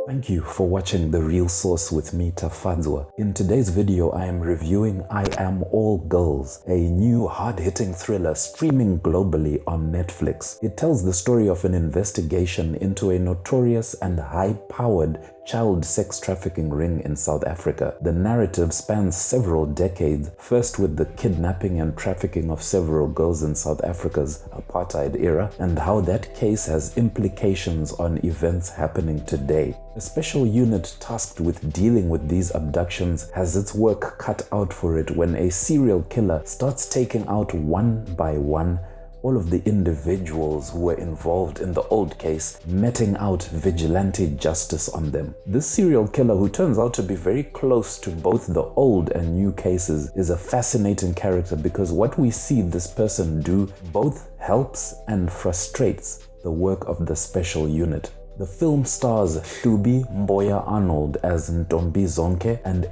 Thank you for watching The Real Source with me, Tafadzwa. In today's video, I am reviewing I Am All Girls, a new hard-hitting thriller streaming globally on Netflix. It tells the story of an investigation into a notorious and high-powered child sex trafficking ring in South Africa. The narrative spans several decades, first with the kidnapping and trafficking of several girls in South Africa's apartheid era, and how that case has implications on events happening today. A special unit tasked with dealing with these abductions has its work cut out for it when a serial killer starts taking out one by one all of the individuals who were involved in the old case, meting out vigilante justice on them. This serial killer, who turns out to be very close to both the old and new cases, is a fascinating character because what we see this person do both helps and frustrates the work of the special unit. The film stars Hlubi Mboya as Ntombizonke and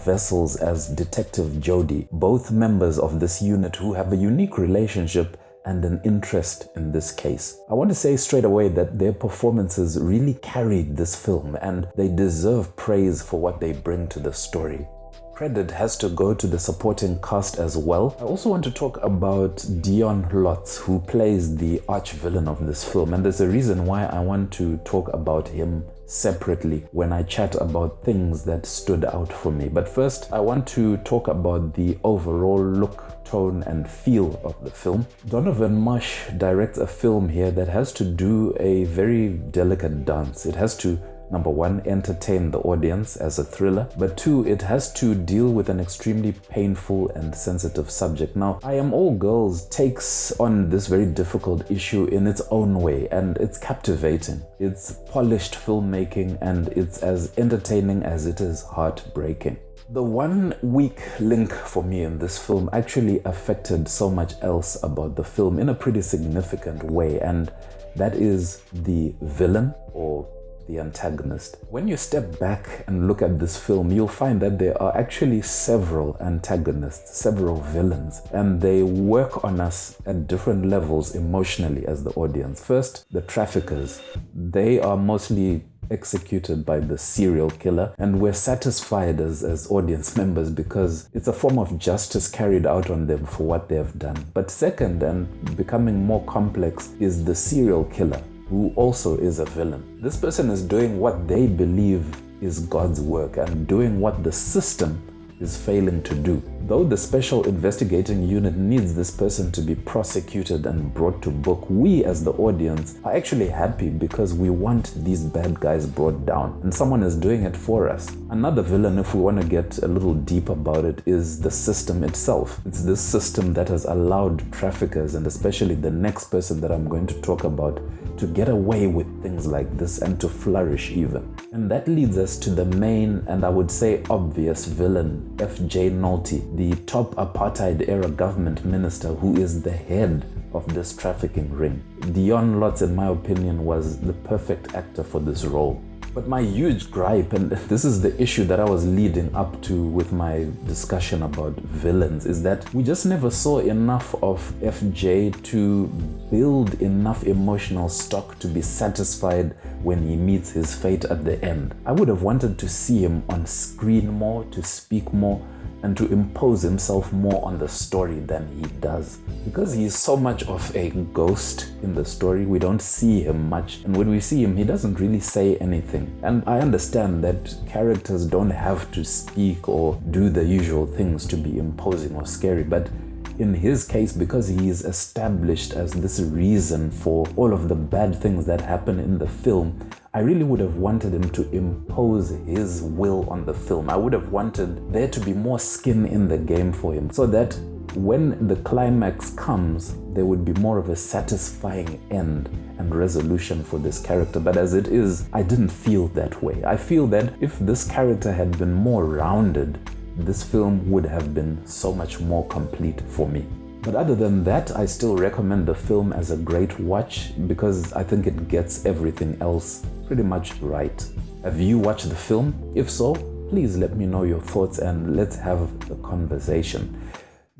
Wessels as Detective Jodie, both members of this unit who have a unique relationship and an interest in this case. I want to say straight away that their performances really carried this film and they deserve praise for what they bring to the story. Credit has to go to the supporting cast as well. I also want to talk about Dion Lotz, who plays the arch-villain of this film, and there's a reason why I want to talk about him separately when I chat about things that stood out for me. But first, I want to talk about the overall look, tone and feel of the film. Donovan Marsh directs a film here that has to do a very delicate dance. It has to, number one, entertain the audience as a thriller, but two, it has to deal with an extremely painful and sensitive subject. Now, I Am All Girls takes on this very difficult issue in its own way, and it's captivating. It's polished filmmaking, and it's as entertaining as it is heartbreaking. The one weak link for me in this film actually affected so much else about the film in a pretty significant way, and that is the villain or the antagonist. When you step back and look at this film, you'll find that there are actually several antagonists, several villains, and they work on us at different levels emotionally as the audience. First, the traffickers. They are mostly executed by the serial killer, and we're satisfied as audience members because it's a form of justice carried out on them for what they have done. But second, and becoming more complex, is the serial killer, who also is a villain. This person is doing what they believe is God's work and doing what the system is failing to do. Though the special investigating unit needs this person to be prosecuted and brought to book, we as the audience are actually happy because we want these bad guys brought down, and someone is doing it for us. Another villain, if we want to get a little deep about it, is the system itself. It's this system that has allowed traffickers, and especially the next person that I'm going to talk about, to get away with things like this and to flourish even. And that leads us to the main, and I would say obvious villain, F.J. Nolte, the top apartheid-era government minister who is the head of this trafficking ring. Dion Lotz, in my opinion, was the perfect actor for this role. But my huge gripe, and this is the issue that I was leading up to with my discussion about villains, is that we just never saw enough of FJ to build enough emotional stock to be satisfied when he meets his fate at the end. I would have wanted to see him on screen more, to speak more, and to impose himself more on the story than he does. Because he is so much of a ghost in the story, we don't see him much, and when we see him, he doesn't really say anything. And I understand that characters don't have to speak or do the usual things to be imposing or scary, but in his case, because he is established as this reason for all of the bad things that happen in the film, I really would have wanted him to impose his will on the film. I would have wanted there to be more skin in the game for him, so that when the climax comes, there would be more of a satisfying end and resolution for this character. But as it is, I didn't feel that way. I feel that if this character had been more rounded, this film would have been so much more complete for me. But other than that, I still recommend the film as a great watch because I think it gets everything else pretty much right. Have you watched the film? If so, please let me know your thoughts and let's have a conversation.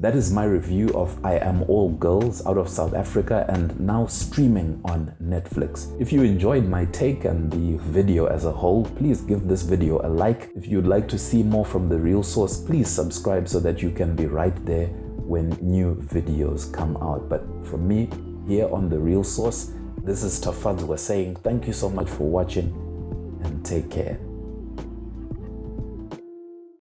That is my review of I Am All Girls out of South Africa and now streaming on Netflix. If you enjoyed my take and the video as a whole, please give this video a like. If you'd like to see more from the real source, please subscribe so that you can be right there when new videos come out. But from me, here on the real source, this is Tafadzwa saying thank you so much for watching and take care.